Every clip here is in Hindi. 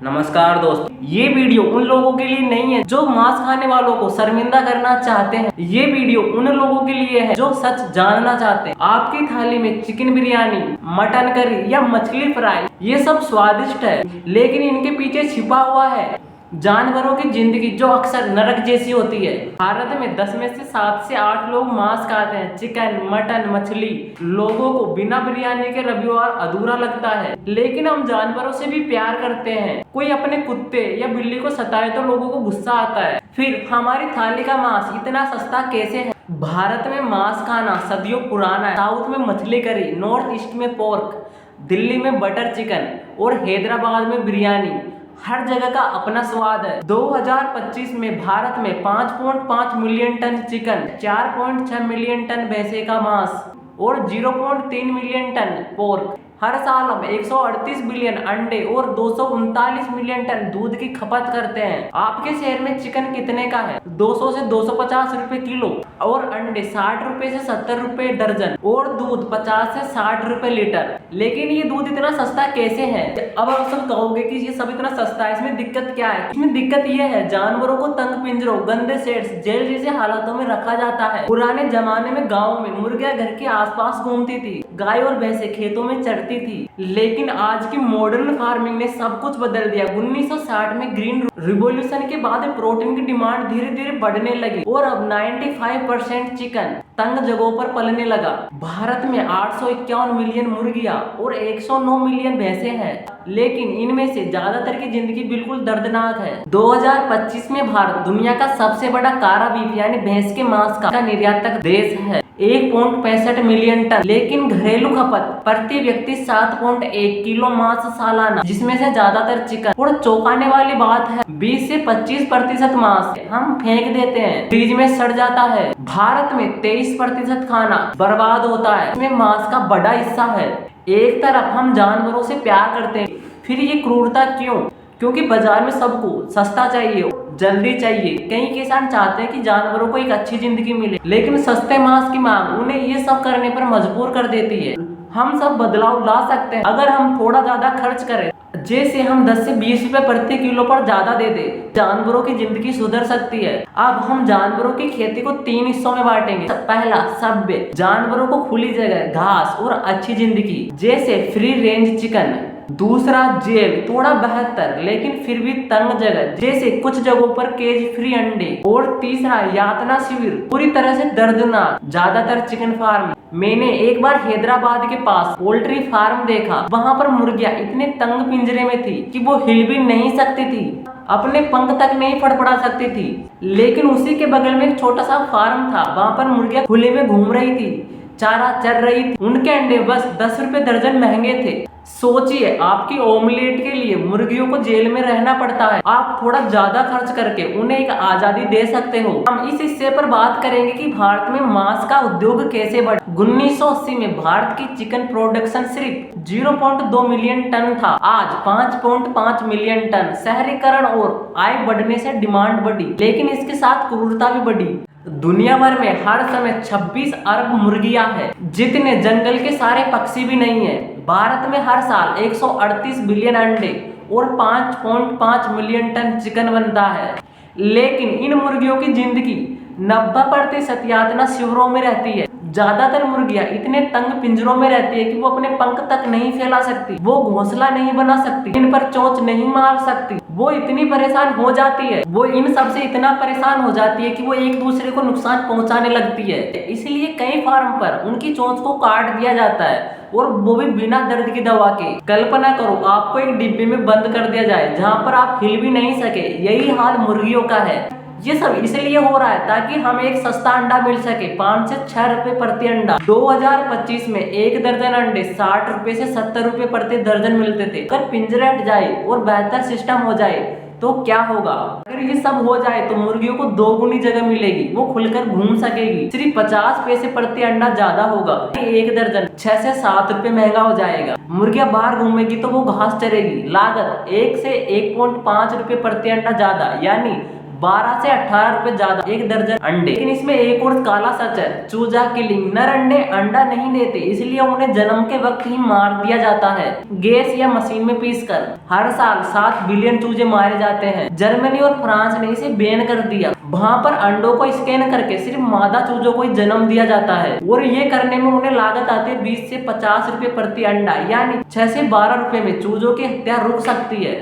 नमस्कार दोस्त, ये वीडियो उन लोगों के लिए नहीं है जो मांस खाने वालों को शर्मिंदा करना चाहते हैं। ये वीडियो उन लोगों के लिए है जो सच जानना चाहते हैं। आपकी थाली में चिकन बिरयानी, मटन करी या मछली फ्राई, ये सब स्वादिष्ट है, लेकिन इनके पीछे छिपा हुआ है जानवरों की जिंदगी जो अक्सर नरक जैसी होती है। भारत में 10 में से 7 से 8 लोग मांस खाते हैं। चिकन, मटन, मछली लोगों को बिना बिरयानी के रविवार अधूरा लगता है। लेकिन हम जानवरों से भी प्यार करते हैं। कोई अपने कुत्ते या बिल्ली को सताए तो लोगों को गुस्सा आता है। फिर हमारी थाली का मांस इतना सस्ता कैसे है? भारत में मांस खाना सदियों पुराना है। साउथ में मछली करी, नॉर्थ ईस्ट में पोर्क, दिल्ली में बटर चिकन और हैदराबाद में बिरयानी। हर जगह का अपना स्वाद है। 2025 में भारत में 5.5 million ton chicken, 4.6 million ton भैंसे का मांस और 0.3 मिलियन टन पोर्क। हर साल हम 138 बिलियन अंडे और 239 मिलियन टन दूध की खपत करते हैं। आपके शहर में चिकन कितने का है? 200 से 250 रुपए किलो और अंडे 60 रुपए से 70 रुपए दर्जन और दूध 50 से 60 रुपए लीटर। लेकिन ये दूध इतना सस्ता कैसे है? अब आप सब कहोगे कि ये सब इतना सस्ता है, इसमें दिक्कत क्या है? इसमें दिक्कत ये है, जानवरों को तंग पिंजरों, गंदे शेड्स, जेल जैसे हालातों में रखा जाता है। पुराने जमाने में गाँव में मुर्गियां घर के आसपास घूमती थी, गाय और भैंसे खेतों में चढ़ती थी। लेकिन आज की मॉडर्न फार्मिंग ने सब कुछ बदल दिया। 1960 में ग्रीन रिवॉल्यूशन के बाद प्रोटीन की डिमांड धीरे धीरे बढ़ने लगी और अब 95% चिकन तंग जगहों पर पलने लगा। भारत में 851 मिलियन मुर्गियां और 109 मिलियन भैंसे हैं, लेकिन इनमें से ज्यादातर की जिंदगी बिल्कुल दर्दनाक है। 2025 में भारत दुनिया का सबसे बड़ा कारा बीफ यानी भैंस के मांस का निर्यातक देश है, 1.65 मिलियन टन। लेकिन घरेलू खपत प्रति व्यक्ति 7.1 किलो मांस सालाना, जिसमें से ज्यादातर चिकन। और चौंकाने वाली बात है, 20 से 25% मांस हम फेंक देते हैं, फ्रिज में सड़ जाता है। भारत में 23% खाना बर्बाद होता है, इसमें मांस का बड़ा हिस्सा है। एक तरफ हम जानवरों से प्यार करते हैं, फिर ये क्रूरता क्यों? क्योंकि बाजार में सबको सस्ता चाहिए, जल्दी चाहिए। कई किसान चाहते हैं कि जानवरों को एक अच्छी जिंदगी मिले, लेकिन सस्ते मांस की मांग उन्हें ये सब करने पर मजबूर कर देती है। हम सब बदलाव ला सकते हैं अगर हम थोड़ा ज्यादा खर्च करें। जैसे हम 10 से 20 रुपए प्रति किलो पर ज्यादा दे दे, जानवरों की जिंदगी सुधर सकती है। अब हम जानवरों की खेती को 3 हिस्सों में बांटेंगे। पहला, सभ्य, जानवरों को खुली जगह, घास और अच्छी जिंदगी, जैसे फ्री रेंज चिकन। दूसरा, जेल, थोड़ा बेहतर लेकिन फिर भी तंग जगह, जैसे कुछ जगहों पर केज फ्री अंडे। और तीसरा, यातना शिविर, पूरी तरह से दर्दनाक, ज्यादातर चिकन फार्म। मैंने एक बार हैदराबाद के पास पोल्ट्री फार्म देखा। वहां पर मुर्गियां इतने तंग पिंजरे में थी कि वो हिल भी नहीं सकती थी, अपने पंख तक नहीं फड़फड़ा सकती थी। लेकिन उसी के बगल में एक छोटा सा फार्म था, वहां पर मुर्गियां खुले में घूम रही थी, चारा चर रही थी। उनके अंडे बस 10 रुपए दर्जन महंगे थे। सोचिए, आपकी ऑमलेट के लिए मुर्गियों को जेल में रहना पड़ता है। आप थोड़ा ज्यादा खर्च करके उन्हें एक आजादी दे सकते हो। हम इस हिस्से पर बात करेंगे कि भारत में मांस का उद्योग कैसे बढ़ा। 1980 में भारत की चिकन प्रोडक्शन सिर्फ 0.2 मिलियन टन था, आज 5.5 मिलियन टन। शहरीकरण और आय बढ़ने से डिमांड बढ़ी, लेकिन इसके साथ क्रूरता भी बढ़ी। दुनिया भर में हर समय 26 अरब मुर्गियां हैं, जितने जंगल के सारे पक्षी भी नहीं है। भारत में हर साल 138 बिलियन अंडे और 5.5 मिलियन टन चिकन बनता है। लेकिन इन मुर्गियों की जिंदगी 90% यातना शिविरों में रहती है। ज्यादातर मुर्गियां इतने तंग पिंजरों में रहती है कि वो अपने पंख तक नहीं फैला सकती, वो घोंसला नहीं बना सकती, इन पर चोंच नहीं मार सकती। वो इतनी परेशान हो जाती है, वो इन सब से इतना परेशान हो जाती है कि वो एक दूसरे को नुकसान पहुंचाने लगती है। इसलिए कई फार्म पर उनकी चोंच को काट दिया जाता है, और वो भी बिना दर्द की दवा के। कल्पना करो, आपको एक डिब्बे में बंद कर दिया जाए जहां पर आप हिल भी नहीं सके। यही हाल मुर्गियों का है। ये सब इसलिए हो रहा है ताकि हमें एक सस्ता अंडा मिल सके, 5 से 6 रुपए प्रति अंडा। 2025 में एक दर्जन अंडे 60 रुपए से 70 रुपए प्रति दर्जन मिलते थे। अगर पिंजरे हट जाए और बेहतर सिस्टम हो जाए तो क्या होगा? अगर ये सब हो जाए तो मुर्गियों को 2 गुनी जगह मिलेगी, वो खुलकर घूम सकेगी। सिर्फ 50 पैसे प्रति अंडा ज्यादा होगा। एक दर्जन 6 से 7 रुपए महंगा हो जाएगा। मुर्गियां बाहर घूमेगी तो वो घास चरेगी। लागत 1 से 1.5 रुपए प्रति अंडा ज्यादा, यानी 12 से 18 रुपए ज्यादा एक दर्जन अंडे। लेकिन इसमें एक और काला सच है, चूजा किलिंग। नर अंडे अंडा नहीं देते, इसलिए उन्हें जन्म के वक्त ही मार दिया जाता है गैस या मशीन में पीसकर। हर साल 7 बिलियन चूजे मारे जाते हैं। जर्मनी और फ्रांस ने इसे बैन कर दिया। वहां पर अंडों को स्कैन करके सिर्फ मादा चूजों को ही जन्म दिया जाता है और ये करने में उन्हें लागत आती है 20 से 50 रुपए प्रति अंडा, यानी 6 से 12 रुपए में चूजों की हत्या रुक सकती है।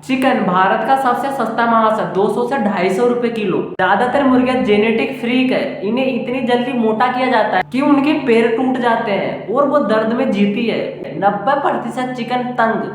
चिकन भारत का सबसे सस्ता मांस है, 200 से 250 रुपए किलो। ज्यादातर मुर्गियां जेनेटिक फ्रीक है, इन्हें इतनी जल्दी मोटा किया जाता है कि उनके पैर टूट जाते हैं और वो दर्द में जीती है। 90% चिकन तंग,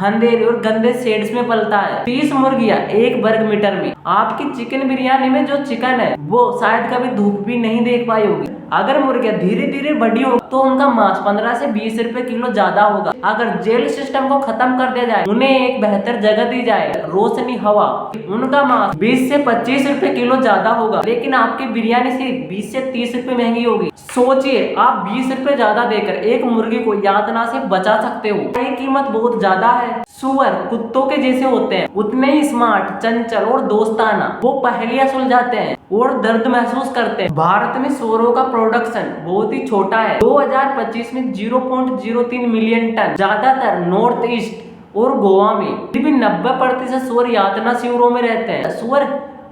अंधेरे और गंदे शेड्स में पलता है। 30 मुर्गियां 1 वर्ग मीटर में। आपकी चिकन बिरयानी में जो चिकन है वो शायद कभी धूप भी नहीं देख पाई होगी। अगर मुर्गियां धीरे धीरे बड़ी हो तो उनका मांस 15 से 20 रुपए किलो ज्यादा होगा। अगर जेल सिस्टम को खत्म कर दिया जाए, उन्हें एक बेहतर जगह दी जाए, रोशनी, हवा, उनका मांस 20 से 25 रुपए किलो ज्यादा होगा। लेकिन आपकी बिरयानी सिर्फ 20 से 30 रुपए महंगी होगी। सोचिए, आप 20 रुपए ज्यादा देकर एक मुर्गी को यातना से बचा सकते हो। ये कीमत बहुत ज्यादा है। सुअर कुत्तों के जैसे होते हैं, उतने ही स्मार्ट, चंचल और दोस्ताना। वो पहेलियां सुलझाते हैं और दर्द महसूस करते हैं। भारत में सूअरों का प्रोडक्शन बहुत ही छोटा है। 2025 में 0.03 मिलियन टन, ज्यादातर नॉर्थ ईस्ट और गोवा में। फिर भी 90% सूअर यातना शिविरों में रहते हैं। सूअर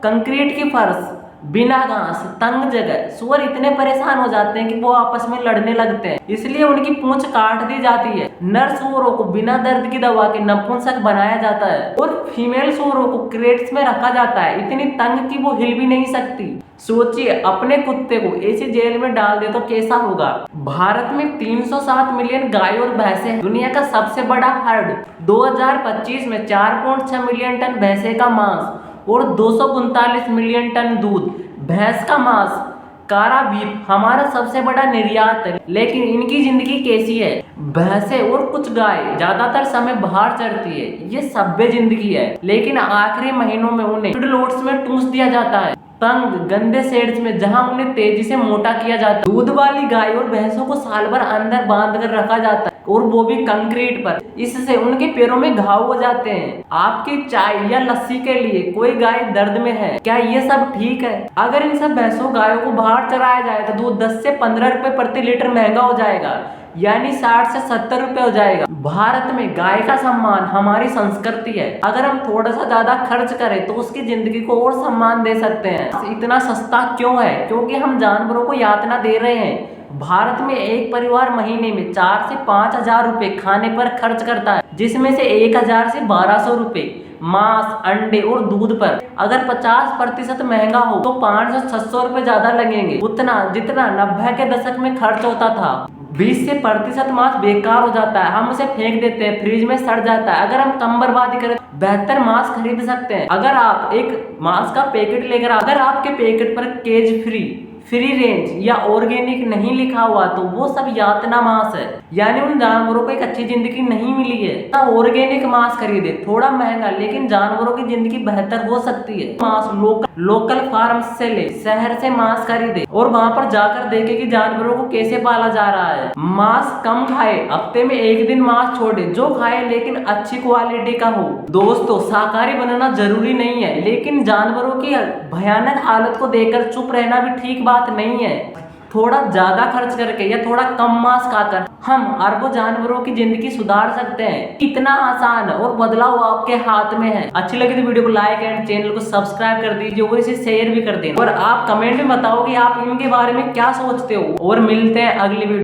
कंक्रीट की फर्श, बिना घास, तंग जगह। सूअर इतने परेशान हो जाते हैं कि वो आपस में लड़ने लगते हैं, इसलिए उनकी पूंछ काट दी जाती है। नर सूअरों को बिना दर्द की दवा के नपुंसक बनाया जाता है और फीमेल सूअरों को क्रेट्स में रखा जाता है, इतनी तंग कि वो हिल भी नहीं सकती। सोचिए, अपने कुत्ते को ऐसी जेल में डाल दे तो कैसा होगा। भारत में 307 मिलियन गाय और भैंसे हैं। दुनिया का सबसे बड़ा हर्ड। 2025 में 4.6 मिलियन टन भैंसे का मांस और 239 मिलियन टन दूध। भैंस का मांस, कारा बीफ हमारा सबसे बड़ा निर्यात है। लेकिन इनकी जिंदगी कैसी है? भैंसे और कुछ गाय ज्यादातर समय बाहर चरती है, ये सभ्य जिंदगी है। लेकिन आखिरी महीनों में उन्हें फीड लॉट्स में ठूंस दिया जाता है, तंग गंदे शेड्स में, जहां उन्हें तेजी से मोटा किया जाता है। दूध वाली गाय और भैंसों को साल भर अंदर बांध कर रखा जाता है और वो भी कंक्रीट पर। इससे उनके पैरों में घाव हो जाते हैं। आपकी चाय या लस्सी के लिए कोई गाय दर्द में है, क्या ये सब ठीक है? अगर इन सब भैंसों गायों को बाहर चराया जाए तो दूध 10 से 15 रुपए प्रति लीटर महंगा हो जाएगा, यानी 60 से 70 रुपए हो जाएगा। भारत में गाय का सम्मान हमारी संस्कृति है। अगर हम थोड़ा सा ज्यादा खर्च करें तो उसकी जिंदगी को और सम्मान दे सकते हैं। इतना सस्ता क्यों है? क्योंकि हम जानवरों को यातना दे रहे हैं। भारत में एक परिवार महीने में 4 से 5 हजार रुपए खाने पर खर्च करता है, जिसमें से 1000 से 1200 रुपए मांस, अंडे और दूध पर। अगर 50% महंगा हो तो 500 से 600 रुपए ज्यादा लगेंगे, उतना जितना 90 के दशक में खर्च होता था। 20 से प्रतिशत मांस बेकार हो जाता है, हम उसे फेंक देते हैं, फ्रिज में सड़ जाता है। अगर हम कम बर्बादी करें, बेहतर मांस खरीद सकते हैं। अगर आप एक मांस का पैकेट लेकर, अगर आपके पैकेट पर केज फ्री रेंज या ऑर्गेनिक नहीं लिखा हुआ तो वो सब यातना मांस है, यानी उन जानवरों को एक अच्छी जिंदगी नहीं मिली है। ऑर्गेनिक मांस खरीदे, थोड़ा महंगा, लेकिन जानवरों की जिंदगी बेहतर हो सकती है। मांस लोकल फार्म से ले, शहर से मांस खरीदे और वहां पर जाकर देखे कि जानवरों को कैसे पाला जा रहा है। मांस कम खाए, हफ्ते में 1 दिन मांस छोड़े, जो खाए लेकिन अच्छी क्वालिटी का हो। दोस्तों, शाकाहारी बनना जरूरी नहीं है, लेकिन जानवरों की भयानक हालत को देखकर चुप रहना भी ठीक बात नहीं है। थोड़ा ज्यादा खर्च करके या थोड़ा कम मांस खाकर हम अरबों जानवरों की जिंदगी सुधार सकते हैं। इतना आसान है और बदलाव आपके हाथ में है। अच्छी लगी तो वीडियो को लाइक एंड चैनल को सब्सक्राइब कर दीजिए और इसे शेयर भी कर देना। और आप कमेंट में बताओ कि आप इनके बारे में क्या सोचते हो। और मिलते हैं अगली वीडियो।